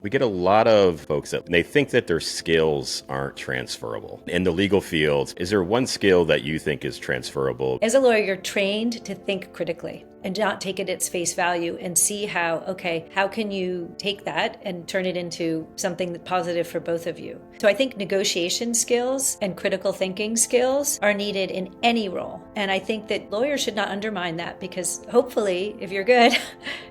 We get a lot of folks that they think that their skills aren't transferable. In the legal field, is there one skill that you think is transferable? As a lawyer, you're trained to think critically and not take it at its face value and see how can you take that and turn it into something that's positive for both of you. So I think negotiation skills and critical thinking skills are needed in any role. And I think that lawyers should not undermine that, because hopefully, if you're good,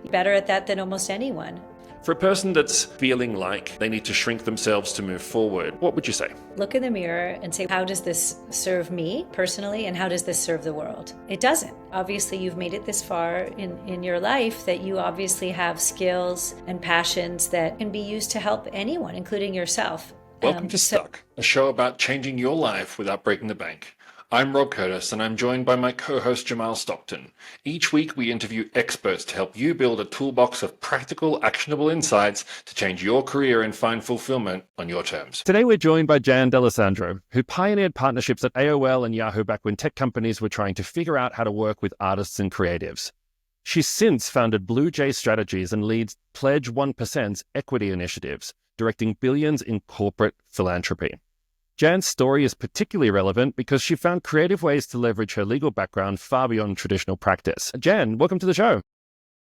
you're better at that than almost anyone. For a person that's feeling like they need to shrink themselves to move forward, what would you say? Look in the mirror and say, how does this serve me personally, and how does this serve the world? It doesn't. Obviously, you've made it this far in your life that you obviously have skills and passions that can be used to help anyone, including yourself. Welcome to Stuck, a show about changing your life without breaking the bank. I'm Rob Curtis, and I'm joined by my co-host Jamal Stockton. Each week we interview experts to help you build a toolbox of practical, actionable insights to change your career and find fulfillment on your terms. Today we're joined by Jan DAlessandro, who pioneered partnerships at AOL and Yahoo back when tech companies were trying to figure out how to work with artists and creatives. She's since founded Blue Jay Strategies and leads Pledge 1%'s equity initiatives, directing billions in corporate philanthropy. Jan's story is particularly relevant because she found creative ways to leverage her legal background far beyond traditional practice. Jan, welcome to the show.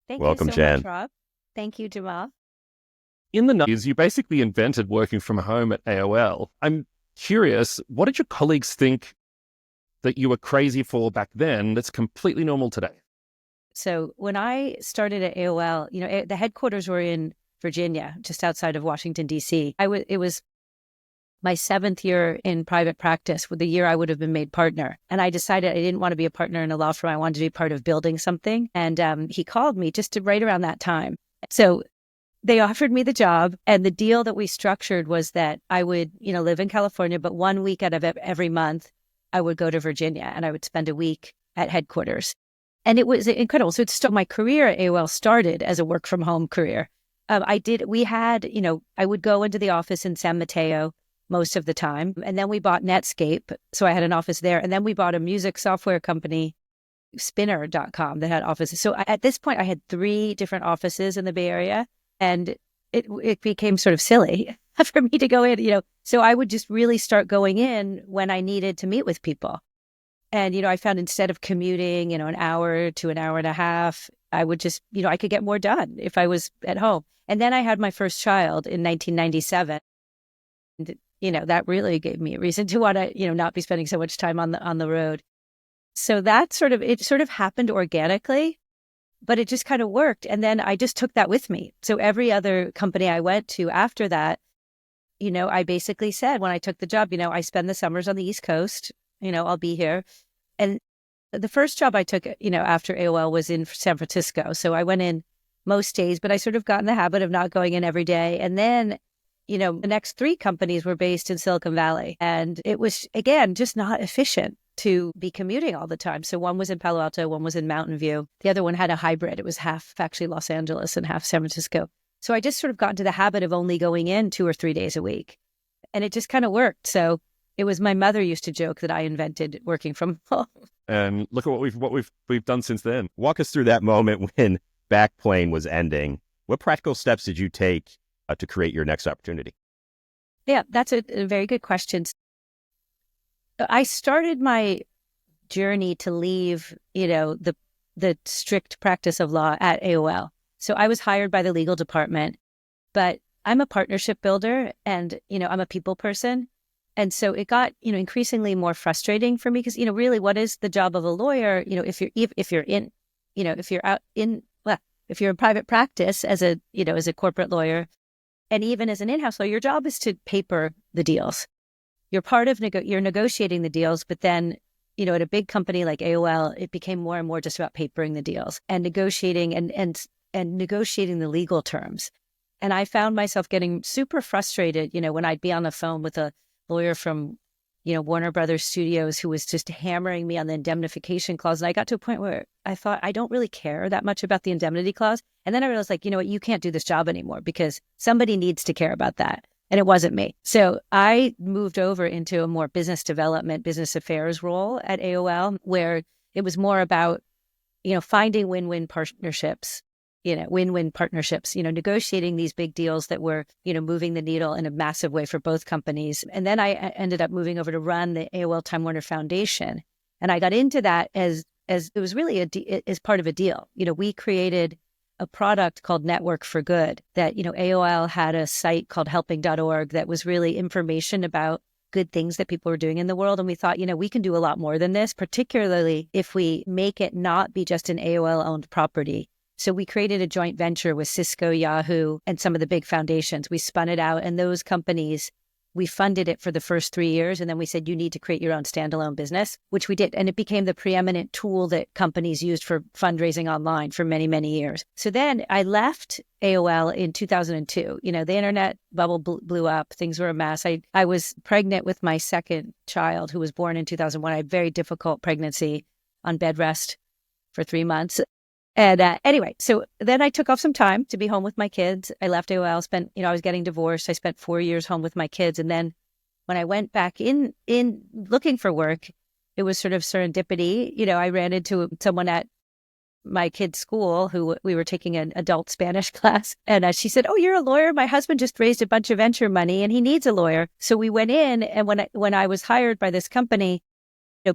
Welcome, Thank you so Jan. much, Rob. Thank you, Jamal. In the 90s, you basically invented working from home at AOL. I'm curious, what did your colleagues think that you were crazy for back then that's completely normal today? So when I started at AOL, the headquarters were in Virginia, just outside of Washington, D.C. It was my 7th year in private practice, with the year I would have been made partner. And I decided I didn't want to be a partner in a law firm. I wanted to be part of building something. And he called me just right around that time. So they offered me the job. And the deal that we structured was that I would, live in California, but 1 week out of every month, I would go to Virginia and I would spend a week at headquarters. And it was incredible. So my career at AOL started as a work from home career. I would go into the office in San Mateo most of the time. And then we bought Netscape. So I had an office there. And then we bought a music software company, spinner.com, that had offices. So at this point, I had 3 different offices in the Bay Area. And it became sort of silly for me to go in, So I would just really start going in when I needed to meet with people. And, I found instead of commuting, an hour to an hour and a half, I would just, I could get more done if I was at home. And then I had my first child in 1997. And, that really gave me a reason to want to, not be spending so much time on the road. So that sort of happened organically, but it just kind of worked. And then I just took that with me. So every other company I went to after that, I basically said when I took the job, I spend the summers on the East Coast, I'll be here. And the first job I took, after AOL was in San Francisco. So I went in most days, but I sort of got in the habit of not going in every day. And then the next 3 companies were based in Silicon Valley. And it was, again, just not efficient to be commuting all the time. So one was in Palo Alto, one was in Mountain View. The other one had a hybrid. It was half actually Los Angeles and half San Francisco. So I just sort of got into the habit of only going in 2 or 3 days a week. And it just kind of worked. So it was, my mother used to joke that I invented working from home. And look at what we've done since then. Walk us through that moment when Backplane was ending. What practical steps did you take to create your next opportunity? Yeah, that's a very good question. I started my journey to leave, the strict practice of law at AOL. So I was hired by the legal department, but I'm a partnership builder and, I'm a people person. And so it got, increasingly more frustrating for me because, really, what is the job of a lawyer? If you're in private practice as a corporate lawyer, and even as an in-house lawyer, your job is to paper the deals. You're part of, you're negotiating the deals, but then, at a big company like AOL, it became more and more just about papering the deals and negotiating and negotiating the legal terms. And I found myself getting super frustrated, when I'd be on the phone with a lawyer from, Warner Brothers Studios who was just hammering me on the indemnification clause. And I got to a point where I thought, I don't really care that much about the indemnity clause. And then I realized, you can't do this job anymore because somebody needs to care about that. And it wasn't me. So I moved over into a more business development, business affairs role at AOL, where it was more about, finding win-win partnerships, win-win partnerships, negotiating these big deals that were, moving the needle in a massive way for both companies. And then I ended up moving over to run the AOL Time Warner Foundation. And I got into that as it was really as part of a deal. We created a product called Network for Good that, AOL had a site called helping.org that was really information about good things that people were doing in the world. And we thought, we can do a lot more than this, particularly if we make it not be just an AOL-owned property. So we created a joint venture with Cisco, Yahoo, and some of the big foundations. We spun it out, and those companies, we funded it for the first 3 years. And then we said, you need to create your own standalone business, which we did. And it became the preeminent tool that companies used for fundraising online for many, many years. So then I left AOL in 2002. The internet bubble blew up. Things were a mess. I was pregnant with my second child, who was born in 2001. I had very difficult pregnancy on bed rest for 3 months. And anyway, so then I took off some time to be home with my kids. I left AOL, I was getting divorced. I spent 4 years home with my kids. And then when I went back in looking for work, it was sort of serendipity. I ran into someone at my kid's school who we were taking an adult Spanish class. And she said, "Oh, you're a lawyer? My husband just raised a bunch of venture money and he needs a lawyer." So we went in, and when I was hired by this company,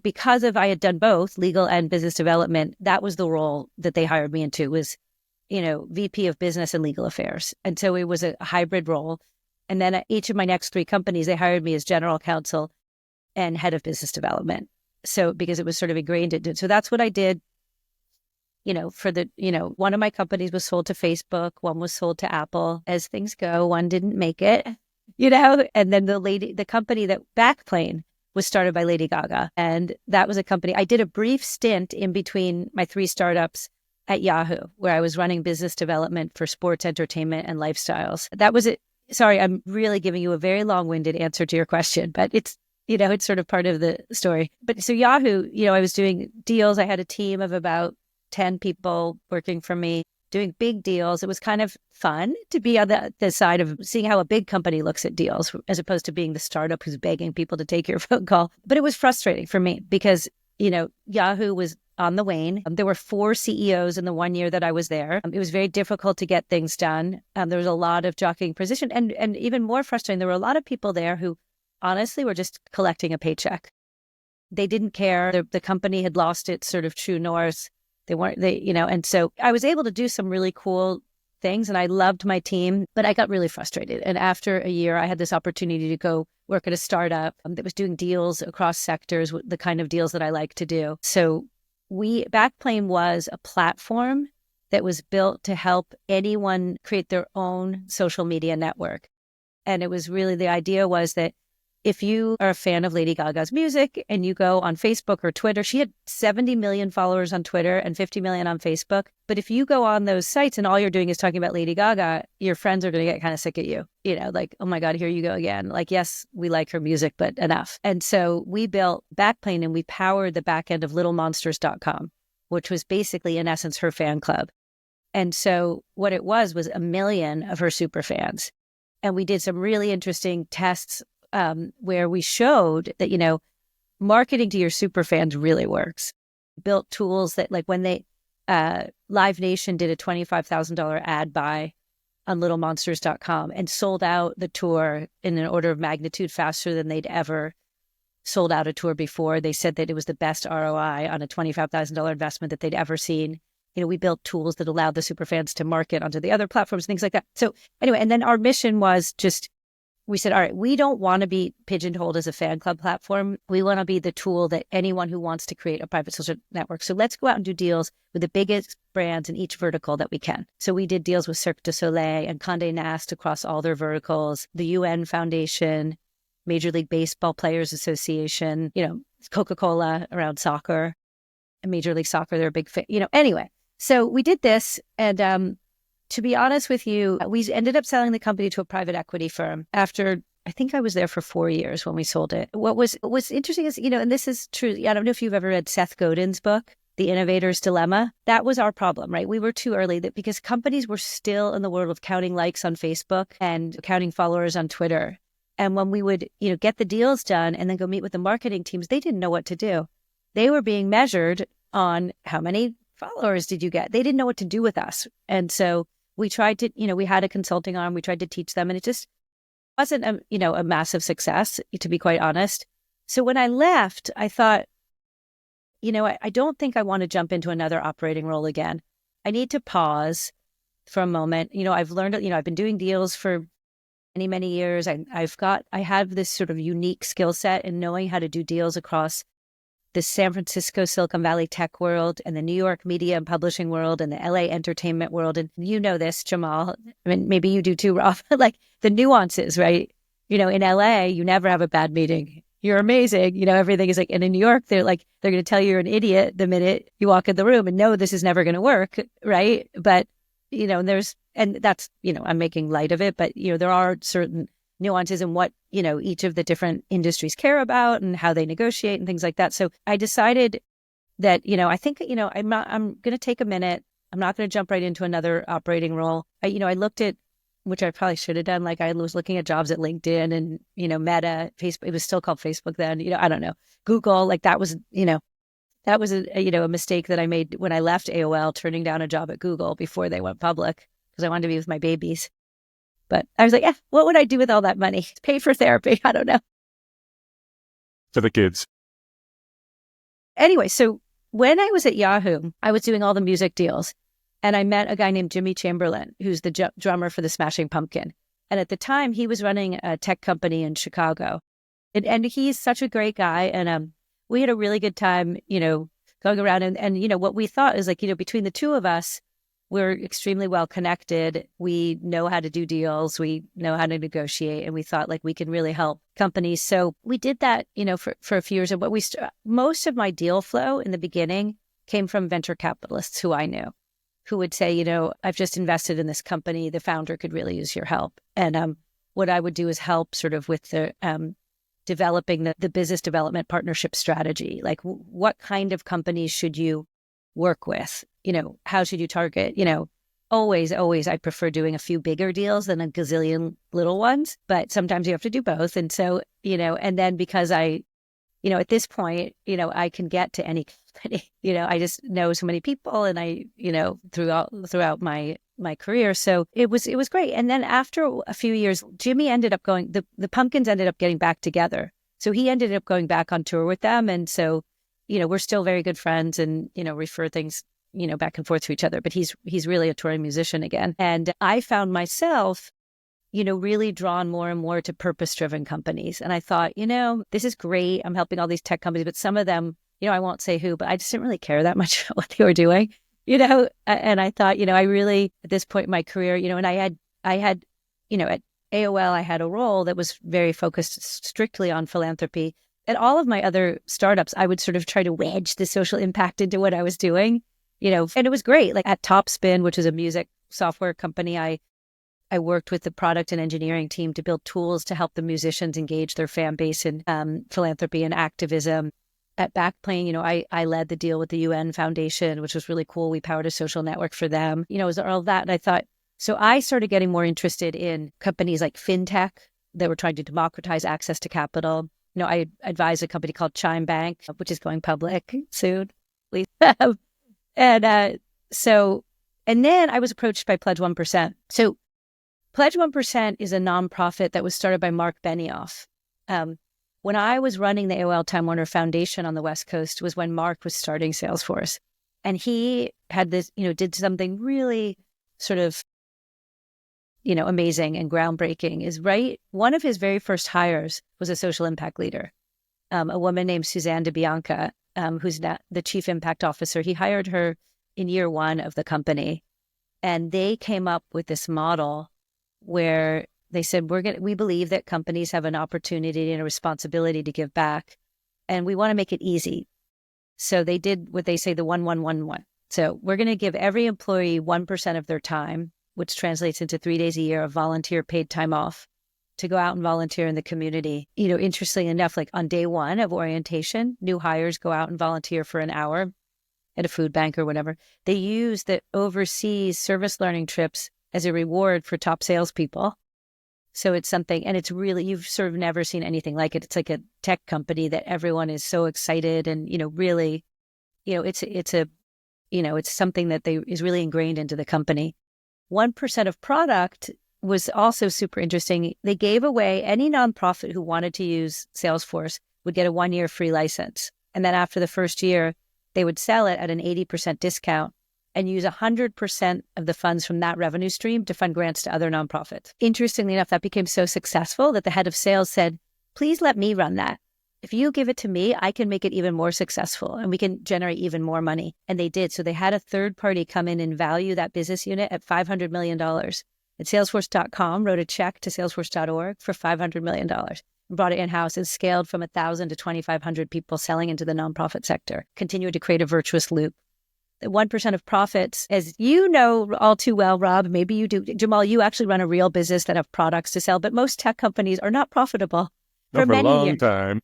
because I had done both legal and business development, that was the role that they hired me into, was, VP of business and legal affairs. And so it was a hybrid role. And then at each of my next 3 companies, they hired me as general counsel and head of business development. So because it was sort of ingrained into it. So that's what I did, for one of my companies was sold to Facebook. One was sold to Apple. As things go, one didn't make it, and then the company that Backplane was started by Lady Gaga. And that was a company. I did a brief stint in between my 3 startups at Yahoo, where I was running business development for sports, entertainment, and lifestyles. That was it. Sorry, I'm really giving you a very long-winded answer to your question, but it's sort of part of the story. But so Yahoo, I was doing deals. I had a team of about 10 people working for me, doing big deals. It was kind of fun to be on the side of seeing how a big company looks at deals, as opposed to being the startup who's begging people to take your phone call. But it was frustrating for me because, Yahoo was on the wane. There were 4 CEOs in the 1 year that I was there. It was very difficult to get things done. There was a lot of jockeying position. And even more frustrating, there were a lot of people there who honestly were just collecting a paycheck. They didn't care. The company had lost its sort of true north. And so I was able to do some really cool things, and I loved my team, but I got really frustrated. And after a year, I had this opportunity to go work at a startup that was doing deals across sectors, the kind of deals that I like to do. So Backplane was a platform that was built to help anyone create their own social media network. And it was really, the idea was that if you are a fan of Lady Gaga's music and you go on Facebook or Twitter, she had 70 million followers on Twitter and 50 million on Facebook. But if you go on those sites and all you're doing is talking about Lady Gaga, your friends are going to get kind of sick at you. Like, oh my God, here you go again. Like, yes, we like her music, but enough. And so we built Backplane, and we powered the back end of littlemonsters.com, which was basically, in essence, her fan club. And so what it was 1 million of her super fans. And we did some really interesting tests where we showed that, marketing to your super fans really works. Built tools that, like, when they, Live Nation did a $25,000 ad buy on littlemonsters.com and sold out the tour in an order of magnitude faster than they'd ever sold out a tour before. They said that it was the best ROI on a $25,000 investment that they'd ever seen. We built tools that allowed the super fans to market onto the other platforms, things like that. So anyway, and then our mission was we said, all right, we don't want to be pigeonholed as a fan club platform. We want to be the tool that anyone who wants to create a private social network. So let's go out and do deals with the biggest brands in each vertical that we can. So we did deals with Cirque du Soleil and Condé Nast across all their verticals, the UN Foundation, Major League Baseball Players Association, Coca-Cola around soccer, and Major League Soccer, they're a big fan, anyway. So we did this, and to be honest with you, we ended up selling the company to a private equity firm after, I think I was there for 4 years when we sold it. What's interesting is, and this is true. I don't know if you've ever read Seth Godin's book, The Innovator's Dilemma. That was our problem, right? We were too early because companies were still in the world of counting likes on Facebook and counting followers on Twitter. And when we would, get the deals done and then go meet with the marketing teams, they didn't know what to do. They were being measured on how many followers did you get? They didn't know what to do with us. And so we tried to, we had a consulting arm, we tried to teach them, and it just wasn't a massive success, to be quite honest. So when I left, I thought, I don't think I want to jump into another operating role again. I need to pause for a moment. I've learned, I've been doing deals for many, many years. I have this sort of unique skill set in knowing how to do deals across the San Francisco Silicon Valley tech world and the New York media and publishing world and the LA entertainment world. And you know this, Jamal. I mean, maybe you do too, Rob. Like the nuances, right? In LA, you never have a bad meeting. You're amazing. Everything is like, and in New York, they're going to tell you you're an idiot the minute you walk in the room and no, this is never going to work. Right. But, and that's, I'm making light of it, but, there are certain nuances in what, each of the different industries care about and how they negotiate and things like that. So I decided that, I think, I'm going to take a minute. I'm not going to jump right into another operating role. I looked at, which I probably should have done. Like I was looking at jobs at LinkedIn and, Meta, Facebook, it was still called Facebook then, I don't know, Google, like that was a mistake that I made when I left AOL, turning down a job at Google before they went public because I wanted to be with my babies. But I was like, what would I do with all that money? Pay for therapy? I don't know. For the kids. Anyway, so when I was at Yahoo, I was doing all the music deals. And I met a guy named Jimmy Chamberlain, who's the drummer for the Smashing Pumpkin. And at the time, he was running a tech company in Chicago. And he's such a great guy. And we had a really good time, going around. And what we thought is like, between the two of us, we're extremely well connected. We know how to do deals. We know how to negotiate. And we thought like we can really help companies. So we did that, for a few years. And most of my deal flow in the beginning came from venture capitalists who I knew, who would say, I've just invested in this company. The founder could really use your help. And what I would do is help sort of with the developing the business development partnership strategy. Like what kind of companies should you work with? How should you target? Always, I prefer doing a few bigger deals than a gazillion little ones, but sometimes you have to do both. And so, and then because I, at this point, I can get to any company, I just know so many people and I, throughout my career. So it was great. And then after a few years, Jimmy ended up going, the Pumpkins ended up getting back together. So he ended up going back on tour with them. And so, we're still very good friends and, refer things, back and forth to each other, but he's really a touring musician again. And I found myself, really drawn more and more to purpose-driven companies. And I thought, this is great. I'm helping all these tech companies, but some of them, I won't say who, but I just didn't really care that much about what they were doing, and I thought, I really, at this point in my career, and I had, at AOL, I had a role that was very focused strictly on philanthropy. At all of my other startups, I would sort of try to wedge the social impact into what I was doing, and it was great. Like at Topspin, which is a music software company, I worked with the product and engineering team to build tools to help the musicians engage their fan base in philanthropy and activism. At Backplane, I led the deal with the UN Foundation, which was really cool. We powered a social network for them. It was all of that. And I thought, so I started getting more interested in companies like fintech that were trying to democratize access to capital. I advised a company called Chime Bank, which is going public soon. And then I was approached by Pledge 1%. So Pledge 1% is a nonprofit that was started by Mark Benioff. When I was running the AOL Time Warner Foundation on the West Coast was when Mark was starting Salesforce. And he had this, did something really sort of, amazing and groundbreaking is right. One of his very first hires was a social impact leader, a woman named Suzanne DeBianca, who's now the chief impact officer. He hired her in year one of the company. And they came up with this model where they said, we believe that companies have an opportunity and a responsibility to give back, and we want to make it easy. So they did what they say, the 1-1-1-1. So we're going to give every employee 1% of their time, which translates into 3 days a year of volunteer paid time off to go out and volunteer in the community. Interestingly enough, like on day one of orientation, new hires go out and volunteer for an hour at a food bank or whatever. They use the overseas service learning trips as a reward for top salespeople. So it's something, and it's really, you've sort of never seen anything like it. It's like a tech company that everyone is so excited and, really, it's a it's something that is really ingrained into the company. 1% of product was also super interesting. They gave away any nonprofit who wanted to use Salesforce would get a 1-year free license. And then after the first year, they would sell it at an 80% discount and use 100% of the funds from that revenue stream to fund grants to other nonprofits. Interestingly enough, that became so successful that the head of sales said, please let me run that. If you give it to me, I can make it even more successful and we can generate even more money. And they did. So they had a third party come in and value that business unit at $500 million. And Salesforce.com wrote a check to Salesforce.org for $500 million. Brought it in-house and scaled from 1,000 to 2,500 people selling into the nonprofit sector, continued to create a virtuous loop. The 1% of profits, as you know all too well, Rob, maybe you do. Jamal, you actually run a real business that have products to sell, but most tech companies are not profitable for many a long years. time.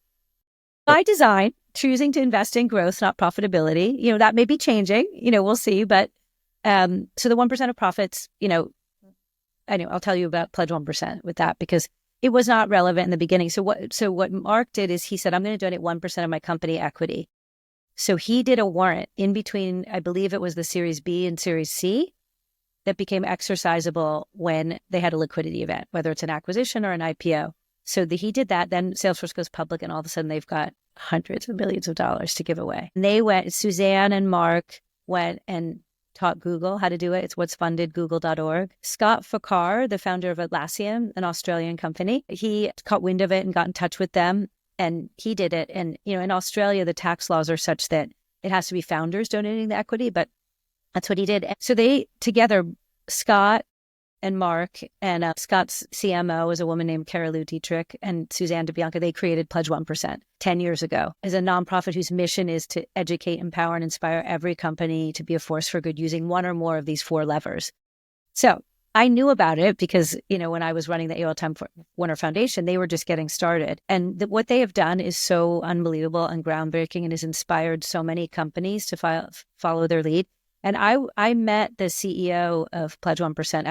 By design, choosing to invest in growth, not profitability, that may be changing, we'll see. But so the 1% of profits, I'll tell you about Pledge 1% with that because it was not relevant in the beginning. So what Mark did is he said, I'm going to donate 1% of my company equity. So he did a warrant in between, I believe it was the Series B and Series C, that became exercisable when they had a liquidity event, whether it's an acquisition or an IPO. So he did that. Then Salesforce goes public and all of a sudden they've got hundreds of millions of dollars to give away. And Suzanne and Mark went and taught Google how to do it. It's what's funded google.org. Scott Fakar, the founder of Atlassian, an Australian company, he caught wind of it and got in touch with them and he did it. And, in Australia, the tax laws are such that it has to be founders donating the equity, but that's what he did. So they together, Scott and Mark and Scott's CMO is a woman named Cara Lou Dietrich and Suzanne DeBianca. They created Pledge 1% 10 years ago as a nonprofit whose mission is to educate, empower, and inspire every company to be a force for good using one or more of these 4 levers. So I knew about it because, when I was running the AOL Time Warner Foundation, they were just getting started. And what they have done is so unbelievable and groundbreaking and has inspired so many companies to follow their lead. And I met the CEO of Pledge 1%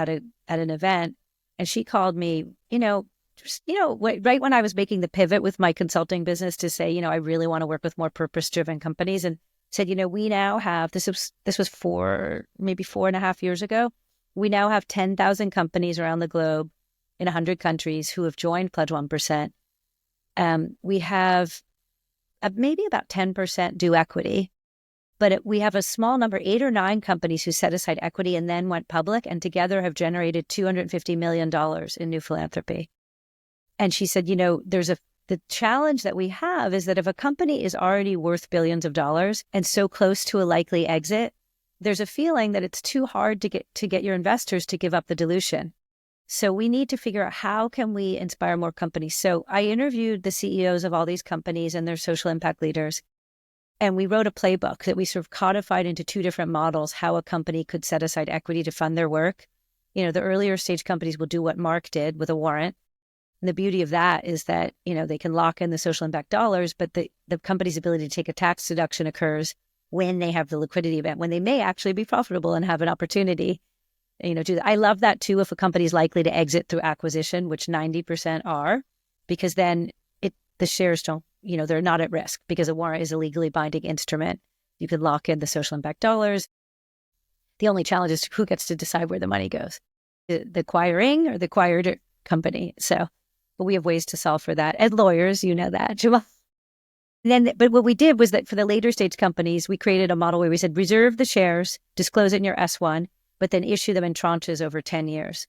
at an event, and she called me, right when I was making the pivot with my consulting business to say, I really want to work with more purpose-driven companies, and said, we now have, this was maybe 4.5 years ago, we now have 10,000 companies around the globe in 100 countries who have joined Pledge 1%. We have maybe about 10% do equity. But we have a small number, 8 or 9 companies who set aside equity and then went public and together have generated $250 million in new philanthropy. And she said, the challenge that we have is that if a company is already worth billions of dollars and so close to a likely exit, there's a feeling that it's too hard to get your investors to give up the dilution. So we need to figure out how can we inspire more companies. So I interviewed the CEOs of all these companies and their social impact leaders. And we wrote a playbook that we sort of codified into 2 different models, how a company could set aside equity to fund their work. The earlier stage companies will do what Mark did with a warrant. And the beauty of that is that, they can lock in the social impact dollars, but the company's ability to take a tax deduction occurs when they have the liquidity event, when they may actually be profitable and have an opportunity, do that. I love that too, if a company is likely to exit through acquisition, which 90% are, because then the shares don't, they're not at risk because a warrant is a legally binding instrument. You can lock in the social impact dollars. The only challenge is who gets to decide where the money goes, the acquiring or the acquired company. But we have ways to solve for that. And lawyers, that, Jamal. But what we did was that for the later stage companies, we created a model where we said, reserve the shares, disclose it in your S1, but then issue them in tranches over 10 years,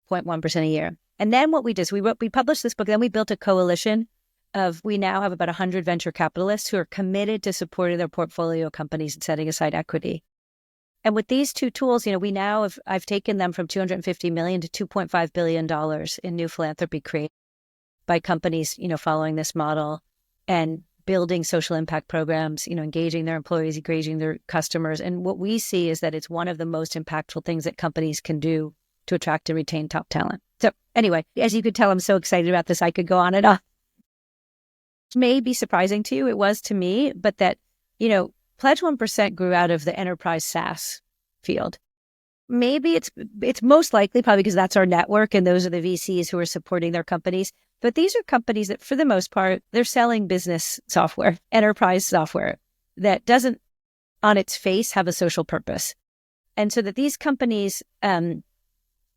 0.1% a year. And then what we did is we published this book, then we built a coalition we now have about 100 venture capitalists who are committed to supporting their portfolio companies and setting aside equity. And with these 2 tools, I've taken them from $250 million to $2.5 billion in new philanthropy created by companies, following this model and building social impact programs, engaging their employees, engaging their customers. And what we see is that it's one of the most impactful things that companies can do to attract and retain top talent. So anyway, as you could tell, I'm so excited about this. I could go on and on. May be surprising to you, it was to me, but that, Pledge 1% grew out of the enterprise SaaS field. Maybe it's most likely probably because that's our network and those are the VCs who are supporting their companies. But these are companies that for the most part, they're selling business software, enterprise software that doesn't on its face have a social purpose. And so that these companies, they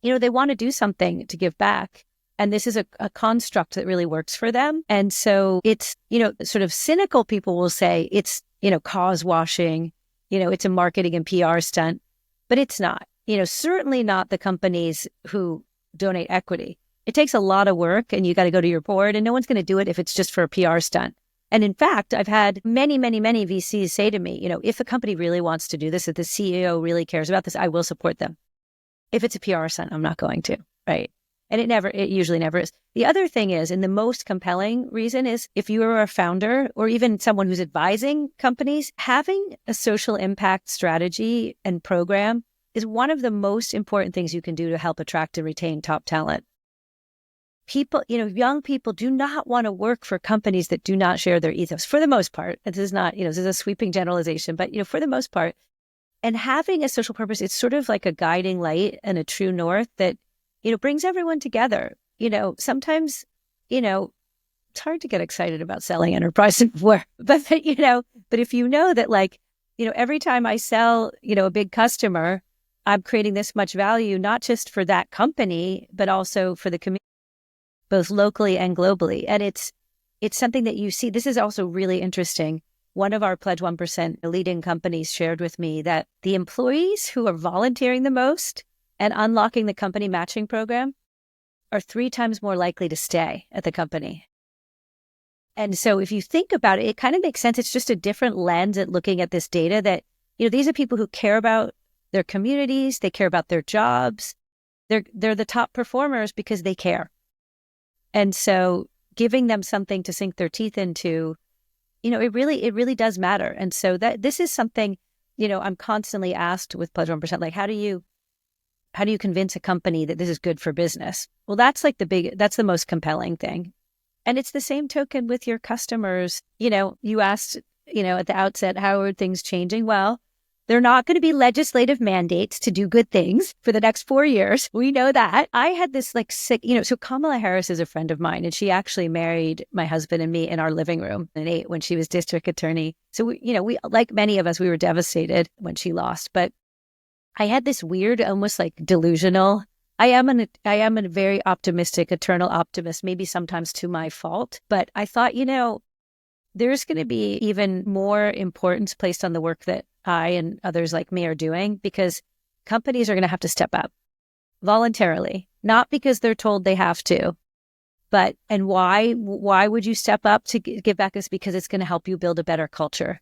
want to do something to give back. And this is a construct that really works for them. And so it's, sort of cynical people will say it's, cause washing, it's a marketing and PR stunt, but it's not, certainly not the companies who donate equity. It takes a lot of work and you got to go to your board, and no one's going to do it if it's just for a PR stunt. And in fact, I've had many, many, many VCs say to me, if a company really wants to do this, if the CEO really cares about this, I will support them. If it's a PR stunt, I'm not going to, right? And it usually never is. The other thing is, and the most compelling reason is, if you are a founder or even someone who's advising companies, having a social impact strategy and program is one of the most important things you can do to help attract and retain top talent. People, young people do not want to work for companies that do not share their ethos for the most part. This is not, this is a sweeping generalization, but, for the most part. And having a social purpose, it's sort of like a guiding light and a true north that, brings everyone together. Sometimes, it's hard to get excited about selling enterprise software, but if you know that every time I sell, a big customer, I'm creating this much value, not just for that company, but also for the community, both locally and globally. And it's something that you see. This is also really interesting. One of our Pledge 1% leading companies shared with me that the employees who are volunteering the most and unlocking the company matching program are 3 times more likely to stay at the company. And so if you think about it, it kind of makes sense. It's just a different lens at looking at this data that, these are people who care about their communities. They care about their jobs. They're the top performers because they care. And so giving them something to sink their teeth into, it really does matter. And so that this is something, I'm constantly asked with Pledge 1%, like, how do you convince a company that this is good for business? Well, that's that's the most compelling thing. And it's the same token with your customers. You asked, at the outset, how are things changing? Well, they're not going to be legislative mandates to do good things for the next 4 years. We know that. I had this sick, so Kamala Harris is a friend of mine, and she actually married my husband and me in our living room when she was district attorney. So we, like many of us, we were devastated when she lost. But I had this weird, almost delusional. I am a very optimistic, eternal optimist, maybe sometimes to my fault. But I thought, there's going to be even more importance placed on the work that I and others like me are doing, because companies are going to have to step up voluntarily, not because they're told they have to, and why would you step up to give back? Is because it's going to help you build a better culture.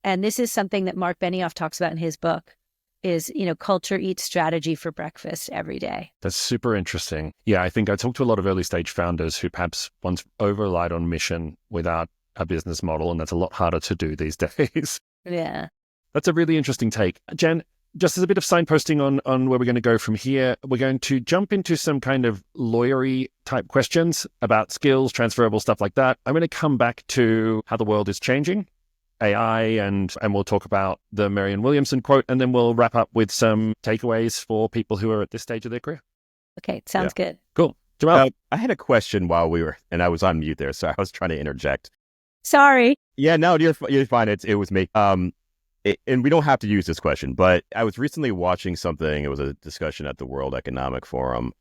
And this is something that Mark Benioff talks about in his book is, culture eats strategy for breakfast every day. That's super interesting. Yeah, I think I talked to a lot of early stage founders who perhaps once over-relied on mission without a business model, and that's a lot harder to do these days. Yeah. That's a really interesting take. Jan, just as a bit of signposting on where we're going to go from here, we're going to jump into some kind of lawyery type questions about skills, transferable stuff like that. I'm going to come back to how the world is changing, AI, and we'll talk about the Marianne Williamson quote, and then we'll wrap up with some takeaways for people who are at this stage of their career. Okay, sounds good. Cool. Jamal? I had a question while we were, and I was on mute there, so I was trying to interject. Sorry. Yeah, no, you're fine. It was me. And we don't have to use this question, but I was recently watching something. It was a discussion at the World Economic Forum,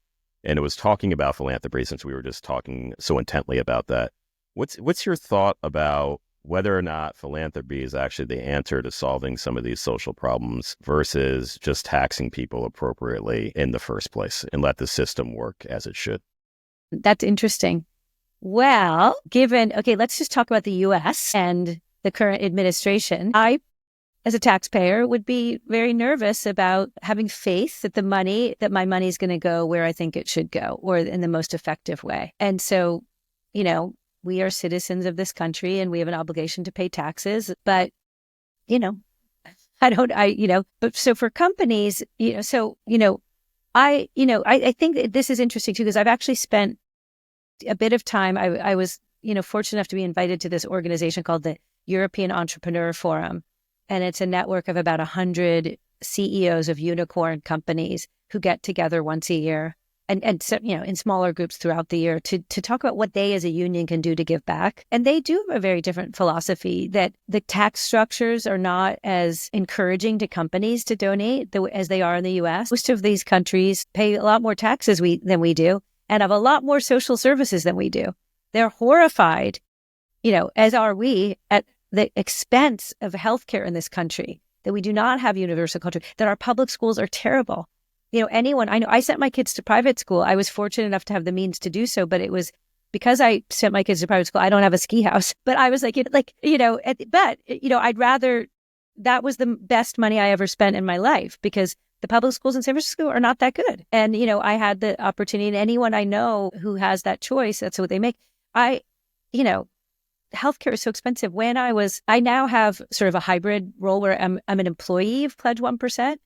and it was talking about philanthropy, since we were just talking so intently about that. What's your thought about whether or not philanthropy is actually the answer to solving some of these social problems versus just taxing people appropriately in the first place and let the system work as it should? That's interesting. Well, let's just talk about the U.S. and the current administration. I, as a taxpayer, would be very nervous about having faith that my money is going to go where I think it should go, or in the most effective way. And so, we are citizens of this country and we have an obligation to pay taxes, but, but so for companies, I think that this is interesting too, because I've actually spent a bit of time. I was, fortunate enough to be invited to this organization called the European Entrepreneur Forum. And it's a network of about 100 CEOs of unicorn companies who get together once a year. and so, in smaller groups throughout the year to talk about what they as a union can do to give back. And they do have a very different philosophy, that the tax structures are not as encouraging to companies to donate as they are in the US. Most of these countries pay a lot more taxes than we do, and have a lot more social services than we do. They're horrified, as are we, at the expense of healthcare in this country, that we do not have universal culture, that our public schools are terrible. I know I sent my kids to private school. I was fortunate enough to have the means to do so, but it was because I sent my kids to private school. I don't have a ski house, but I was I'd rather, that was the best money I ever spent in my life, because the public schools in San Francisco are not that good. And, I had the opportunity, and anyone I know who has that choice, that's what they make. Healthcare is so expensive. I now have sort of a hybrid role where I'm an employee of Pledge 1%.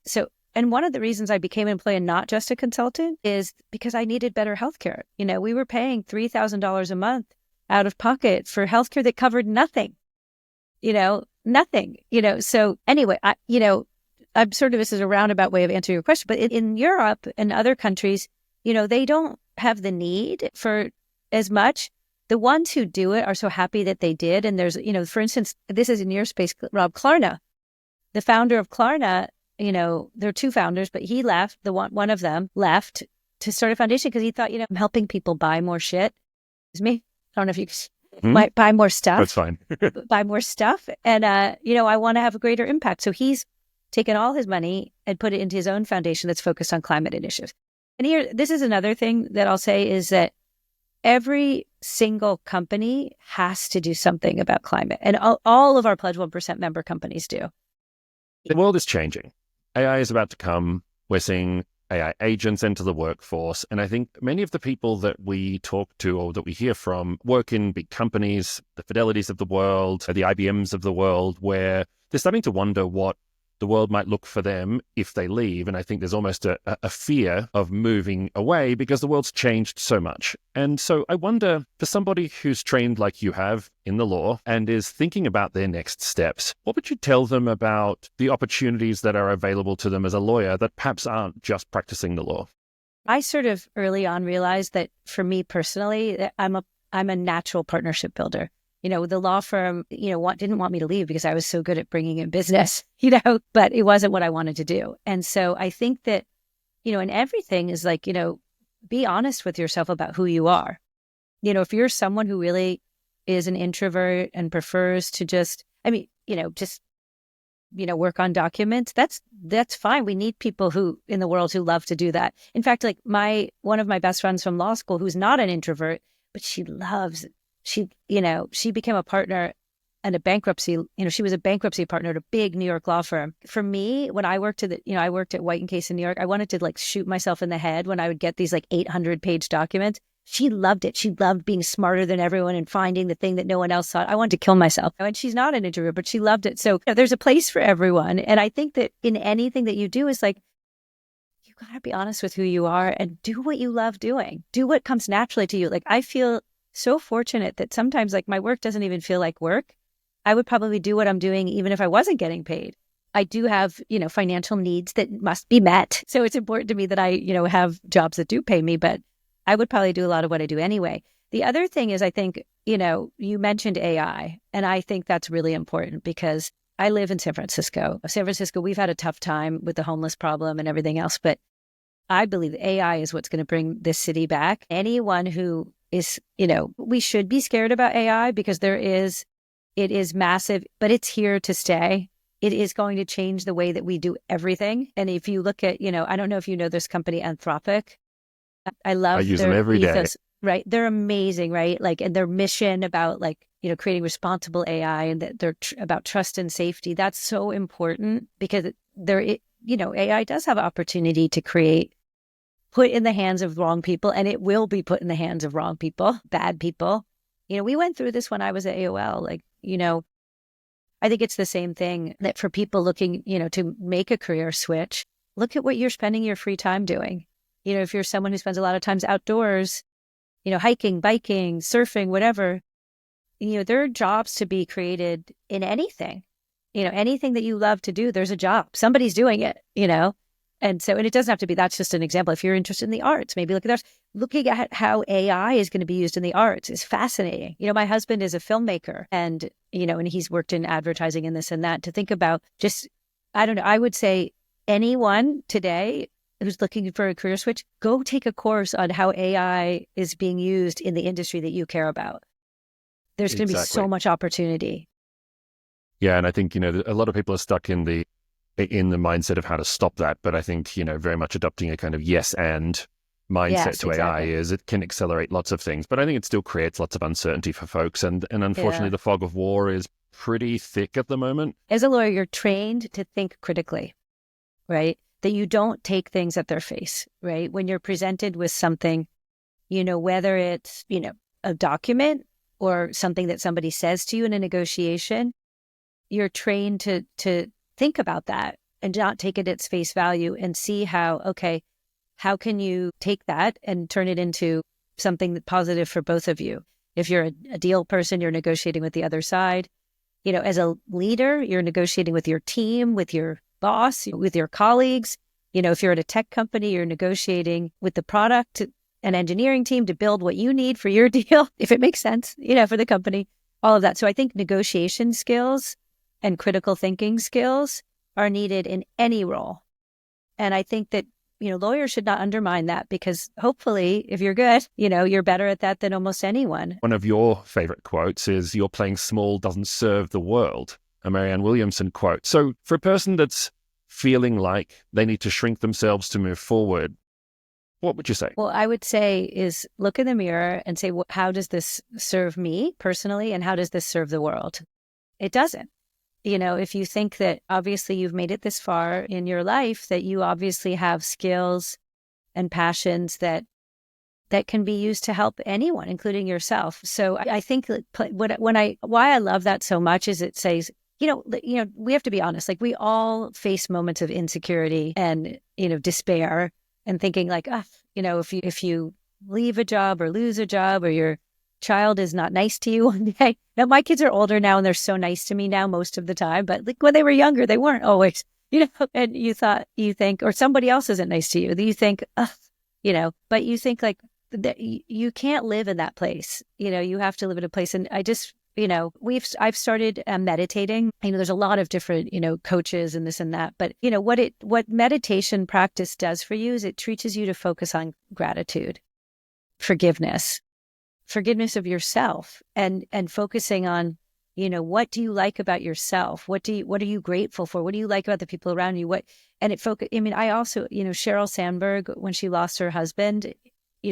And one of the reasons I became an employee and not just a consultant is because I needed better healthcare. We were paying $3,000 a month out of pocket for healthcare that covered nothing, nothing, So anyway, I'm sort of, this is a roundabout way of answering your question, but in Europe and other countries, they don't have the need for as much. The ones who do it are so happy that they did. And there's, for instance, this is in your space, Rob Klarna, the founder of Klarna. There are two founders, but he left, one of them left to start a foundation because he thought, I'm helping people buy more shit. It's me. I don't know if you might buy more stuff. That's fine. Buy more stuff. And, I want to have a greater impact. So he's taken all his money and put it into his own foundation that's focused on climate initiatives. And this is another thing that I'll say, is that every single company has to do something about climate. And all of our Pledge 1% member companies do. The world is changing. AI is about to come. We're seeing AI agents enter the workforce. And I think many of the people that we talk to or that we hear from work in big companies, the Fidelities of the world, the IBMs of the world, where they're starting to wonder what the world might look for them if they leave. And I think there's almost a fear of moving away because the world's changed so much. And so I wonder, for somebody who's trained like you have in the law and is thinking about their next steps, what would you tell them about the opportunities that are available to them as a lawyer that perhaps aren't just practicing the law? I sort of early on realized that for me personally, that I'm a natural partnership builder. The law firm, didn't want me to leave because I was so good at bringing in business, but it wasn't what I wanted to do. And so I think that, and everything is like, be honest with yourself about who you are. If you're someone who really is an introvert and prefers to just work on documents, that's fine. We need people in the world who love to do that. In fact, like one of my best friends from law school, who's not an introvert, but she became a partner and a bankruptcy, she was a bankruptcy partner at a big New York law firm. For me, when I worked I worked at White & Case in New York, I wanted to shoot myself in the head when I would get these 800-page documents. She loved it. She loved being smarter than everyone and finding the thing that no one else saw. I wanted to kill myself. And she's not an introvert, but she loved it. So there's a place for everyone. And I think that in anything that you do is you got to be honest with who you are and do what you love doing. Do what comes naturally to you. I feel so fortunate that sometimes my work doesn't even feel like work. I would probably do what I'm doing even if I wasn't getting paid. I do have, financial needs that must be met. So it's important to me that I, have jobs that do pay me, but I would probably do a lot of what I do anyway. The other thing is, I think, you mentioned AI, and I think that's really important because I live in San Francisco. We've had a tough time with the homeless problem and everything else, but I believe AI is what's going to bring this city back. Anyone who is, we should be scared about AI because it is massive, but it's here to stay. It is going to change the way that we do everything. And if you look at, I don't know if you know this company, Anthropic. I use them every day. Right. They're amazing, right? And their mission about creating responsible AI and that they're about trust and safety. That's so important because AI does have opportunity to put in the hands of wrong people, and it will be put in the hands of wrong people, bad people. We went through this when I was at AOL. I think it's the same thing that for people looking, to make a career switch, look at what you're spending your free time doing. If you're someone who spends a lot of times outdoors, hiking, biking, surfing, whatever, there are jobs to be created in anything. Anything that you love to do, there's a job. Somebody's doing it, And it doesn't have to be, that's just an example. If you're interested in the arts, maybe look at that. Looking at how AI is going to be used in the arts is fascinating. My husband is a filmmaker and he's worked in advertising and this and that. To think about just, I don't know, I would say anyone today who's looking for a career switch, go take a course on how AI is being used in the industry that you care about. There's going to be so much opportunity. Yeah. And I think, a lot of people are stuck in the mindset of how to stop that. But I think, very much adopting a kind of yes and mindset to AI is it can accelerate lots of things. But I think it still creates lots of uncertainty for folks. And unfortunately, the fog of war is pretty thick at the moment. As a lawyer, you're trained to think critically, right? That you don't take things at their face, right? When you're presented with something, whether it's, a document or something that somebody says to you in a negotiation, you're trained to think about that and not take it at its face value and see how can you take that and turn it into something that's positive for both of you? If you're a deal person, you're negotiating with the other side. As a leader, you're negotiating with your team, with your boss, with your colleagues. If you're at a tech company, you're negotiating with the product and engineering team to build what you need for your deal, if it makes sense, for the company, all of that. So I think negotiation skills and critical thinking skills are needed in any role. And I think that, lawyers should not undermine that, because hopefully if you're good, you're better at that than almost anyone. One of your favorite quotes is, "You're playing small doesn't serve the world," a Marianne Williamson quote. So for a person that's feeling like they need to shrink themselves to move forward, what would you say? Well, I would say is look in the mirror and say, well, how does this serve me personally? And how does this serve the world? It doesn't. If you think that obviously you've made it this far in your life, that you obviously have skills and passions that can be used to help anyone, including yourself. So I think why I love that so much is it says, we have to be honest, like we all face moments of insecurity and, despair and thinking like, if you leave a job or lose a job or your child is not nice to you one day. Now, my kids are older now and they're so nice to me now most of the time. But like when they were younger, they weren't always, and you think, or somebody else isn't nice to you. That you think, but you think like that you can't live in that place. You have to live in a place. And I just, I've started meditating. There's a lot of different, coaches and this and that. But, what meditation practice does for you is it teaches you to focus on gratitude, forgiveness of yourself and focusing on, what do you like about yourself? What are you grateful for? What do you like about the people around you? I also, Sheryl Sandberg, when she lost her husband,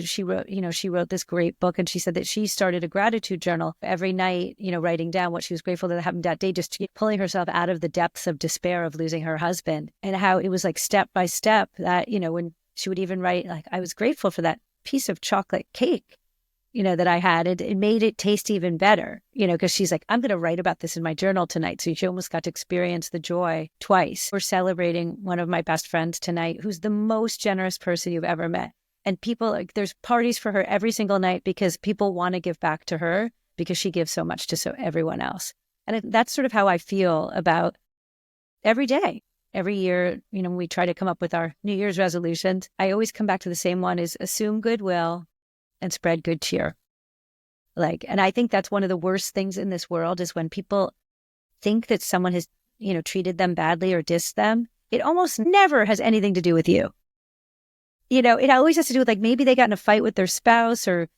she wrote this great book, and she said that she started a gratitude journal every night, writing down what she was grateful that happened that day, just pulling herself out of the depths of despair of losing her husband, and how it was like step by step that, when she would even write, like, I was grateful for that piece of chocolate cake, that I had. It made it taste even better, because she's like, I'm going to write about this in my journal tonight. So she almost got to experience the joy twice. We're celebrating one of my best friends tonight, who's the most generous person you've ever met. And people, there's parties for her every single night because people want to give back to her because she gives so much to everyone else. And that's sort of how I feel about every day. Every year, when we try to come up with our New Year's resolutions, I always come back to the same one: is assume goodwill and spread good cheer. And I think that's one of the worst things in this world is when people think that someone has, treated them badly or dissed them. It almost never has anything to do with you. It always has to do with, like, maybe they got in a fight with their spouse, or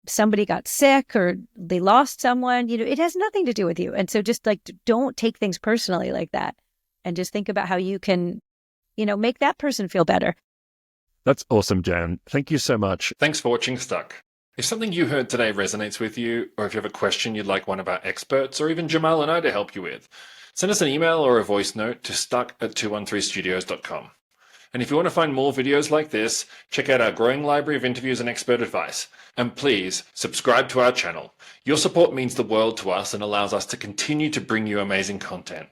somebody got sick, or they lost someone. It has nothing to do with you. And so just don't take things personally like that, and just think about how you can, make that person feel better. That's awesome, Jan. Thank you so much. Thanks for watching Stuck. If something you heard today resonates with you, or if you have a question you'd like one of our experts, or even Jamal and I to help you with, send us an email or a voice note to stuck@213studios.com. And if you want to find more videos like this, check out our growing library of interviews and expert advice. And please subscribe to our channel. Your support means the world to us and allows us to continue to bring you amazing content.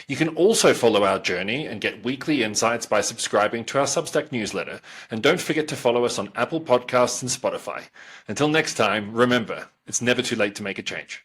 You can also follow our journey and get weekly insights by subscribing to our Substack newsletter. And don't forget to follow us on Apple Podcasts and Spotify. Until next time, remember, it's never too late to make a change.